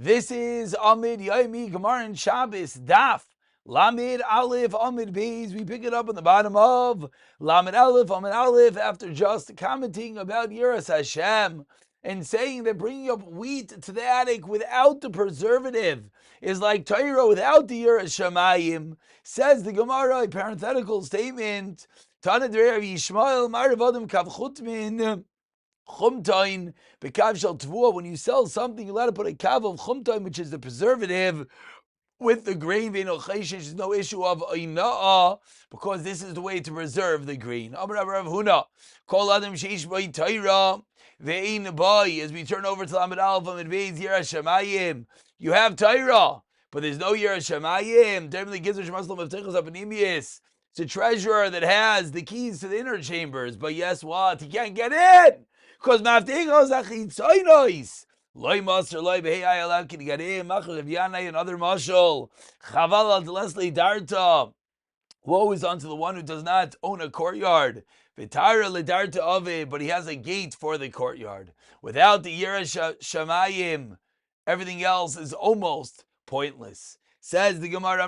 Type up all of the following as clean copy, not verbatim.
This is Amud Yomi, Gemara and Shabbos, Daf. Lamed Aleph, Amud Beis. We pick it up on the bottom of Lamed Aleph, Amud Aleph, after just commenting about Yiras Hashem and saying that bringing up wheat to the attic without the preservative is like Torah without the Yiras Shamayim. Says the Gemara, a parenthetical statement, Tana D'Rei Rav Yishmael, Ma'arav Adam Kav Chutmin, Chumtain, bekav shel tvua. When you sell something, you're allowed to put a kav of chumtain, which is the preservative, with the grain. There's no issue of ina'ah, because this is the way to preserve the grain. Amar Rav Huna, kol adam sheish b'ay Torah ve'ein b'ay. As we turn over to Lamed Aleph Amud Beis, Yiras Shamayim, you have Torah, but there's no Yiras Shamayim. Definitely gives a shemaslam of teichos apanimius. It's a treasurer that has the keys to the inner chambers, but guess what? He can't get in. Because maftigos achitzoynois loy master loy behei alav kinigadim machal of yanai and other mashal chaval al leslie darta. Woe is unto the one who does not own a courtyard. V'tara ledarta ave, but he has a gate for the courtyard. Without the Yiras Shamayim, everything else is almost pointless. Says the Gemara,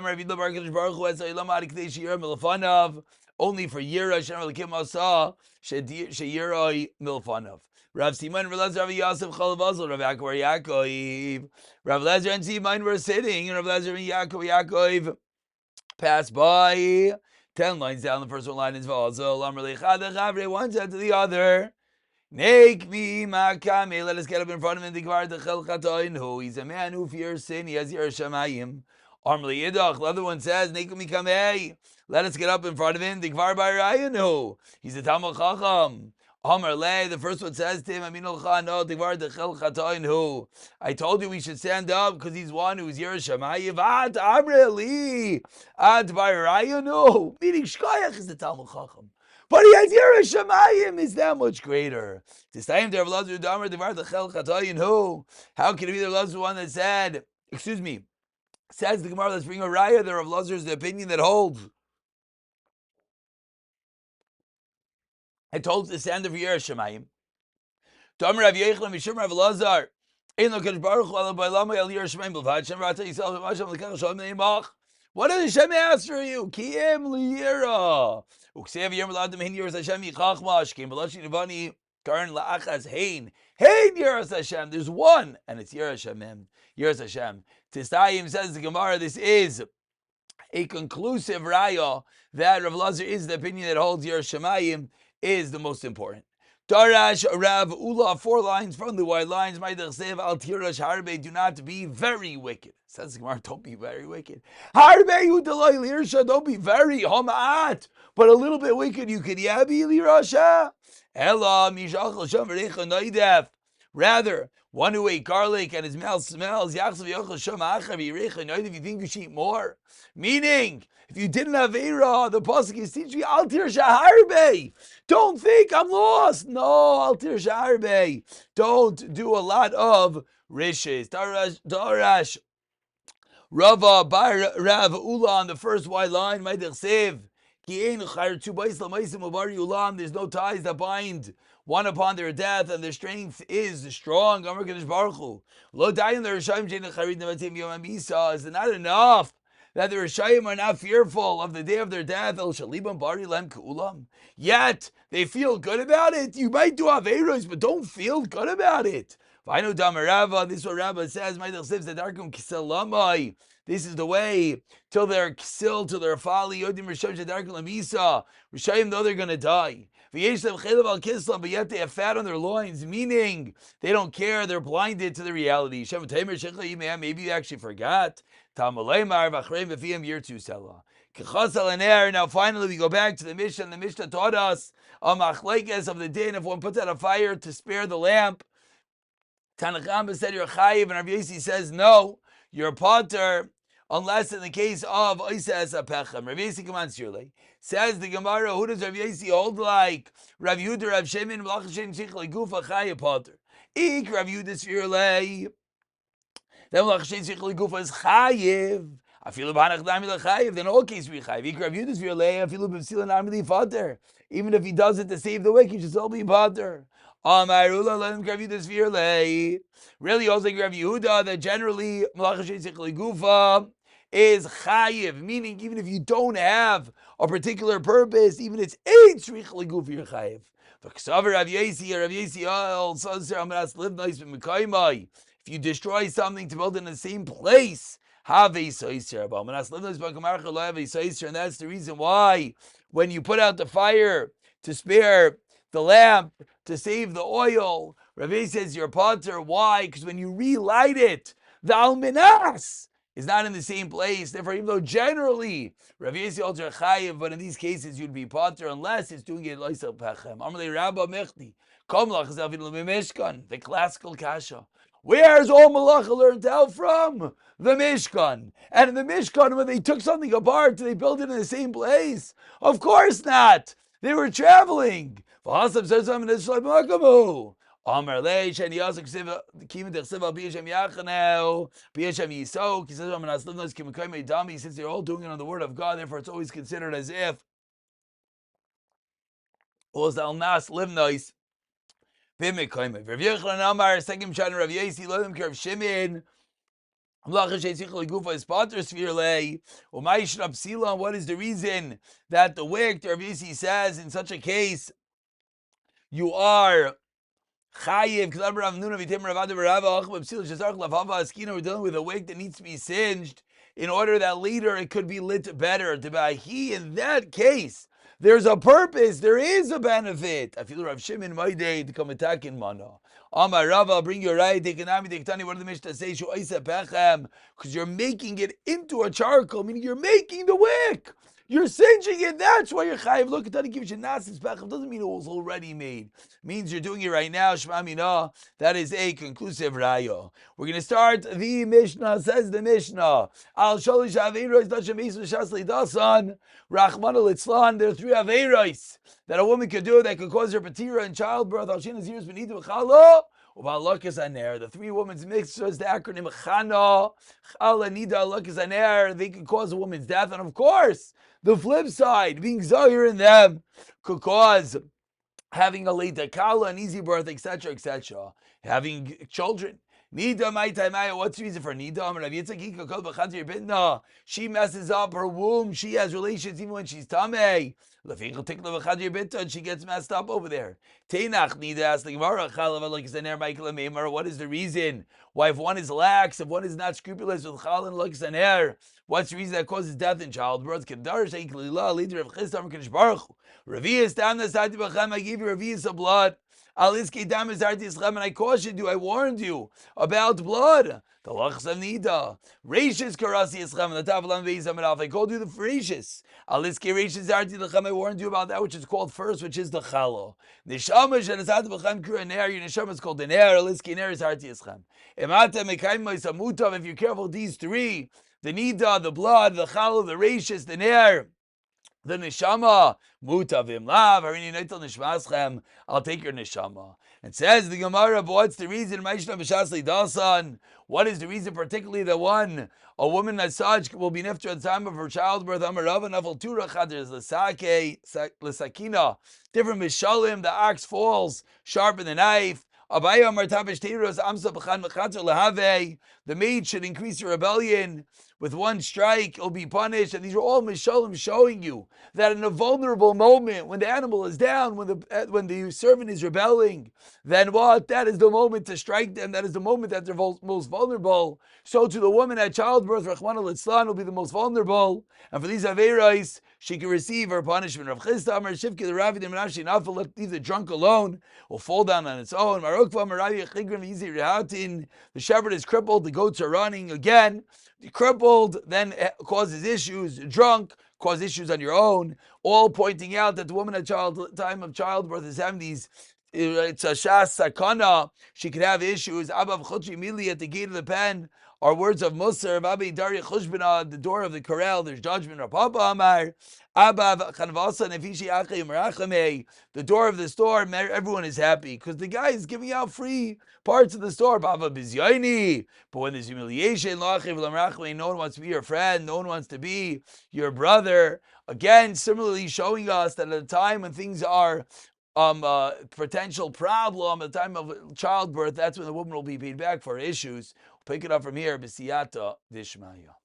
only for Yira Shem Elikim Asa Sheyiroi Milfanov. Rav Siman, Rav Lezer, Rav Yosef, Chalavazal, Rav Akbar Yaakov. Rav Lezer and Siman were sitting, and Rav Lezer and Yaakov passed by. 10 lines down, the first one line is Vazal. Amr Lechad Chavre, one said to the other, Neik mi makame, let us get up in front of him. Dikvar Dechel Chatoinu. He's a man who fears sin. He has Yiras Shamayim. Amr Yidach. The other one says, Neik mi kamei. Let us get up in front of him. Dikvar Ba'Rayanu. He's a Talmud Chacham. Amr Le. The first one says to him, Aminul Chano. Dikvar Dechel Chatoinu. I told you we should stand up because he's one who's Yiras Shamayim. At Amr Li. At Ba'Rayanu. Meaning Shkoyach is the Talmud Chacham. But he has Yiras Shamayim is that much greater. This time there, how can it be the Rav Lazar one that said, excuse me, says the Gemara, let's bring a raya, the Rav Lazar is the opinion that holds. It holds the stand of Yiras Shamayim. Tamar Rav Yechon Mishum Rav Lazar. What did Hashem ask for you? Kiem liyira. Uksev yom ladim hein Yiras Hashem yichachmash. Kiem b'lashi nevani karan la'achas hein. Hein Yiras Hashem. There's one, and it's Yiras Hashem. Yiras Hashem. Tisayim says the Gemara, this is a conclusive raya that Rav Lazar is the opinion that holds Yiras Shamayim is the most important. Darash Rav Ula, 4 lines from the white lines. Ma'idach al tirash harbe, do not be very wicked. Says the Gemara, don't be very wicked. Harbe udalai lirsha, don't be very hamat, but a little bit wicked. You could yabi lirasha. Ella mishachal sham v'recha noidef. Rather, one who ate garlic and his mouth smells. Yachsav yochal sham achav yirecha noidef. You think you should eat more? Meaning, if you didn't have Eira, the pasuk is teaching you Altir Shaharbe. Don't think I'm lost. No, Altir Shaharbe. Don't do a lot of rishes. Darash Rava Bar Rav Ula on the first white line. There's no ties that bind one upon their death, and their strength is strong. Is it not enough that the Rishayim are not fearful of the day of their death? Yet they feel good about it. You might do Averos, but don't feel good about it. I know Damarava, this is what Rabba says, this is the way till they're ksil, till they're fali, Yodim Rishayim Shadarkum Lamisa. Rishayim, though they're going to die. But yet they have fat on their loins, meaning they don't care, they're blinded to the reality. Maybe you actually forgot. Now finally we go back to the Mishnah. The Mishnah taught us a machlekes of the din if one puts out a fire to spare the lamp. Tanachama said you're chayiv, and Rabbi Yossi says no, you're potter, unless in the case of Oisas Apechem. Rabbi Yossi commands surely. Says the Gemara, who does Rabbi Yossi hold like? Rav Yehuda, Rav Shemin, Blachashin, Shichle, Gufa, Chayiv, potter. Ik Rav Yehuda surely. Then Blachashin, Shichle, Gufa is Chayiv. I feel Banach Dami Chayiv. Then in all cases we Chayiv. Ik Rav Yehuda surely. I feel B'Silan Amili Potter. Even if he does it to save the wicked, he should still be potter. Amarula, let him grab you this virle. Really, also like Rav Yehuda, that generally Malacha Sheisich Gufa is chayiv, meaning even if you don't have a particular purpose, even it's eight tzrich legufa, you're chayiv. If you destroy something to build in the same place, have a soiser. And that's the reason why when you put out the fire to spare the lamp, to save the oil, Rav says you're potter. Why? Because when you relight it, the alminas is not in the same place. Therefore, even though generally Rav Yossi holds chayiv, but in these cases you'd be potter unless it's doing it loisel pechem. Amalei Rabba Mechti, Kom lach Mishkan, the classical kasha. Where's all malacha learned out from? The Mishkan. And in the Mishkan, when they took something apart, they built it in the same place? Of course not. They were traveling. Amar lei sheni yasik siva kim dechsiva b'yishem yachaneu b'yishem yisok. He says, "I'm not living kim kaimei dami." Since they're all doing it on the word of God, therefore it's always considered as if was al nas live nice. V'mei kaimei. Rav Yochanan Amar second chapter Rav Yossi lo them Rav Shimon. What is the reason that the wick, Rav Yossi says, in such a case, you are chayiv? We're dealing with a wick that needs to be singed in order that later it could be lit better. In that case, there's a purpose, there is a benefit. I feel Rav Shimon my day to come attack in mana. Amar Rava, bring your right. What did the Mishnah say? Because you're making it into a charcoal, meaning you're making the wick. You're singeing it. That's why you're chayiv. Look, it doesn't give you nasis pechem. Doesn't mean it was already made. It means you're doing it right now. Shema mina. That is a conclusive rayo. We're going to start the Mishnah. Says the Mishnah. Al shalish aveiros dasham isu shasli dasan rachmana litzlan. There are three aveiros that a woman could do that could cause her patira in childbirth. Al shina ziros benita v'chala. The three women's mixtures, the acronym Chana, Chala, Nida, Lukas, they can cause a woman's death. And of course, the flip side, being Zahir in them, could cause having a late Kala, an easy birth, etc., etc. Having children. Nida, what's the reason for Nida? She messes up her womb. She has relations even when she's tamei. And she gets messed up over there. What is the reason why if one is lax, if one is not scrupulous with chal and lukas and air, what's the reason that causes death in childbirth? I gave you Revius of blood. And I cautioned you, I warned you about blood. The lachs of nida. Rashis karasi eschem. The tavalam veizam and I called you the rashis. Aliski rashis zarti lechem. I warned you about that which is called first, which is the chalo. Neshama shenasat b'chem kura ner. Your neshama is called the ner. Aliski ner is zarti eschem. Emata mekayim ma'isa. If you're careful, these three: the nida, the blood, the chalo, the rashis, the ner. The neshama, mutavim lav, harini neitel nishmaschem, I'll take your neshama. It says the Gemara, but what's the reason? What is the reason particularly that a woman as such will be nifter at the time of her childbirth? Amarava nafal turach, there's lesakina, different mishalim, the axe falls, sharpen the knife. The maid should increase her rebellion. With one strike, it'll be punished. And these are all mishalim showing you that in a vulnerable moment, when the animal is down, when the servant is rebelling, then what? That is the moment to strike them. That is the moment that they're most vulnerable. So to the woman at childbirth, Rachmana litzlan will be the most vulnerable. And for these averais, she can receive her punishment. Rav Chisda Amar Shivki the Ravi de Menashe Nafal, leave the drunk alone, will fall down on its own. Marukva Maravi Chigrim Yizi Rehatin. The shepherd is crippled. The goats are running again. Crippled then causes issues. Drunk cause issues on your own. All pointing out that the woman at time of childbirth is having these. It's a shas sakana. She could have issues. Abav chutri mili at the gate of the pen are words of Musar. Abav darya chushbina, the door of the corral. There's judgment. Rapapa Amar. Abav chanvasa nefishi achei merachame. The door of the store. Everyone is happy because the guy is giving out free parts of the store. Bava bizyoni. But when there's humiliation, no one wants to be your friend. No one wants to be your brother. Again, similarly showing us that at a time when things are potential problem at the time of childbirth, that's when the woman will be paid back for issues. Pick it up from here, B'siyata Dishmaya.